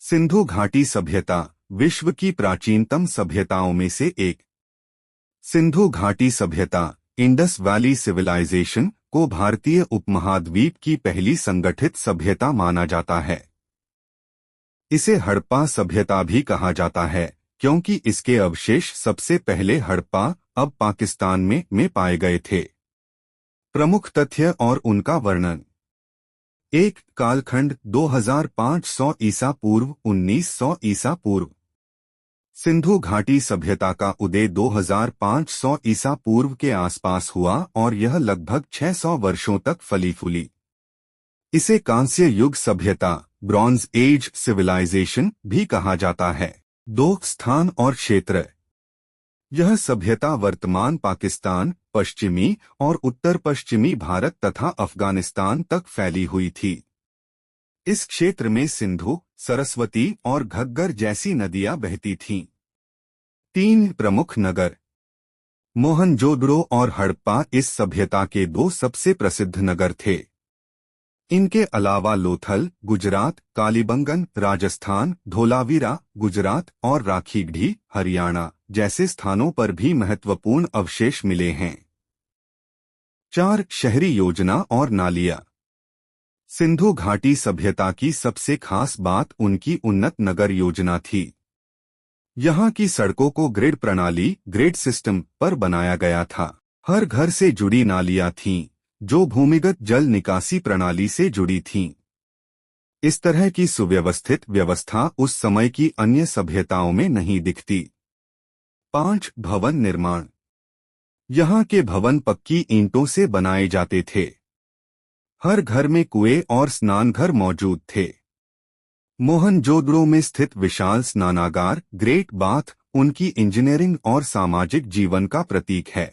सिंधु घाटी सभ्यता विश्व की प्राचीनतम सभ्यताओं में से एक। सिंधु घाटी सभ्यता इंडस वैली सिविलाइजेशन को भारतीय उपमहाद्वीप की पहली संगठित सभ्यता माना जाता है। इसे हड़प्पा सभ्यता भी कहा जाता है क्योंकि इसके अवशेष सबसे पहले हड़प्पा अब पाकिस्तान में पाए गए थे। प्रमुख तथ्य और उनका वर्णन। एक कालखंड 2500 ईसा पूर्व 1900 ईसा पूर्व। सिंधु घाटी सभ्यता का उदय 2500 ईसा पूर्व के आसपास हुआ और यह लगभग 600 वर्षों तक फली फूली। इसे कांस्य युग सभ्यता ब्रॉन्ज एज सिविलाइजेशन भी कहा जाता है। 2 स्थान और क्षेत्र। यह सभ्यता वर्तमान पाकिस्तान, पश्चिमी और उत्तर पश्चिमी भारत तथा अफगानिस्तान तक फैली हुई थी। इस क्षेत्र में सिंधु, सरस्वती और घग्गर जैसी नदियां बहती थीं। 3 प्रमुख नगर मोहनजोदड़ो और हड़प्पा इस सभ्यता के 2 सबसे प्रसिद्ध नगर थे। इनके अलावा लोथल, गुजरात, कालीबंगन, राजस्थान, धोलावीरा, गुजरात और राखीगढ़ी, हरियाणा जैसे स्थानों पर भी महत्वपूर्ण अवशेष मिले हैं। 4 शहरी योजना और नालियां। सिंधु घाटी सभ्यता की सबसे खास बात उनकी उन्नत नगर योजना थी। यहाँ की सड़कों को ग्रिड प्रणाली ग्रिड सिस्टम पर बनाया गया था। हर घर से जुड़ी नालियां थीं, जो भूमिगत जल निकासी प्रणाली से जुड़ी थीं। इस तरह की सुव्यवस्थित व्यवस्था उस समय की अन्य सभ्यताओं में नहीं दिखती। 5 भवन निर्माण। यहाँ के भवन पक्की ईंटों से बनाए जाते थे। हर घर में कुएं और स्नानघर मौजूद थे। मोहनजोदड़ो में स्थित विशाल स्नानागार ग्रेट बाथ उनकी इंजीनियरिंग और सामाजिक जीवन का प्रतीक है।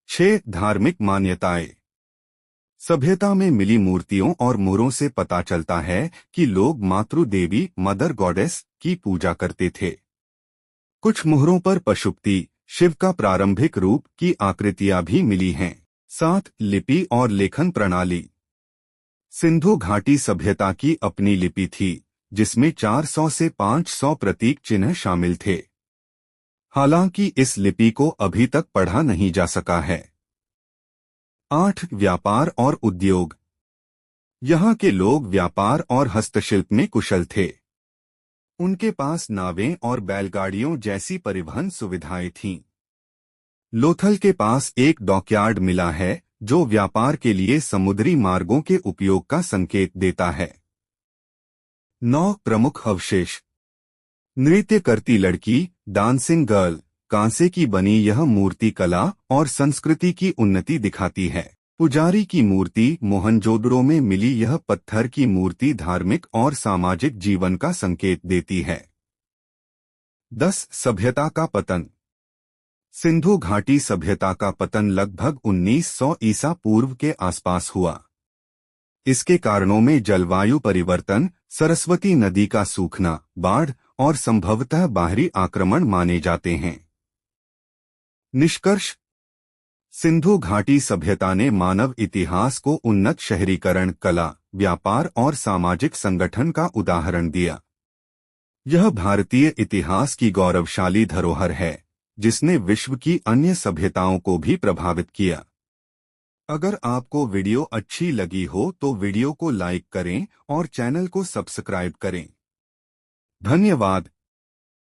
6 धार्मिक मान्यताएं। सभ्यता में मिली मूर्तियों और मुहरों से पता चलता है कि लोग मातृ देवी मदर गॉडेस की पूजा करते थे। कुछ मुहरों पर पशुपति शिव का प्रारंभिक रूप की आकृतियां भी मिली हैं। 7 लिपि और लेखन प्रणाली। सिंधु घाटी सभ्यता की अपनी लिपि थी, जिसमें 400 से 500 प्रतीक चिन्ह शामिल थे। हालांकि इस लिपि को अभी तक पढ़ा नहीं जा सका है। 8 व्यापार और उद्योग। यहाँ के लोग व्यापार और हस्तशिल्प में कुशल थे। उनके पास नावें और बैलगाड़ियों जैसी परिवहन सुविधाएं थीं। लोथल के पास एक डॉकयार्ड मिला है जो व्यापार के लिए समुद्री मार्गों के उपयोग का संकेत देता है। 9 प्रमुख अवशेष। नृत्य करती लड़की डांसिंग गर्ल कांसे की बनी यह मूर्ति कला और संस्कृति की उन्नति दिखाती है। पुजारी की मूर्ति मोहनजोदड़ो में मिली यह पत्थर की मूर्ति धार्मिक और सामाजिक जीवन का संकेत देती है। 10 सभ्यता का पतन। सिंधु घाटी सभ्यता का पतन लगभग 1900 ईसा पूर्व के आसपास हुआ। इसके कारणों में जलवायु परिवर्तन, सरस्वती नदी का सूखना, बाढ़ और संभवतः बाहरी आक्रमण माने जाते हैं। निष्कर्ष। सिंधु घाटी सभ्यता ने मानव इतिहास को उन्नत शहरीकरण, कला, व्यापार और सामाजिक संगठन का उदाहरण दिया। यह भारतीय इतिहास की गौरवशाली धरोहर है, जिसने विश्व की अन्य सभ्यताओं को भी प्रभावित किया। अगर आपको वीडियो अच्छी लगी हो तो वीडियो को लाइक करें और चैनल को सब्सक्राइब करें। धन्यवाद।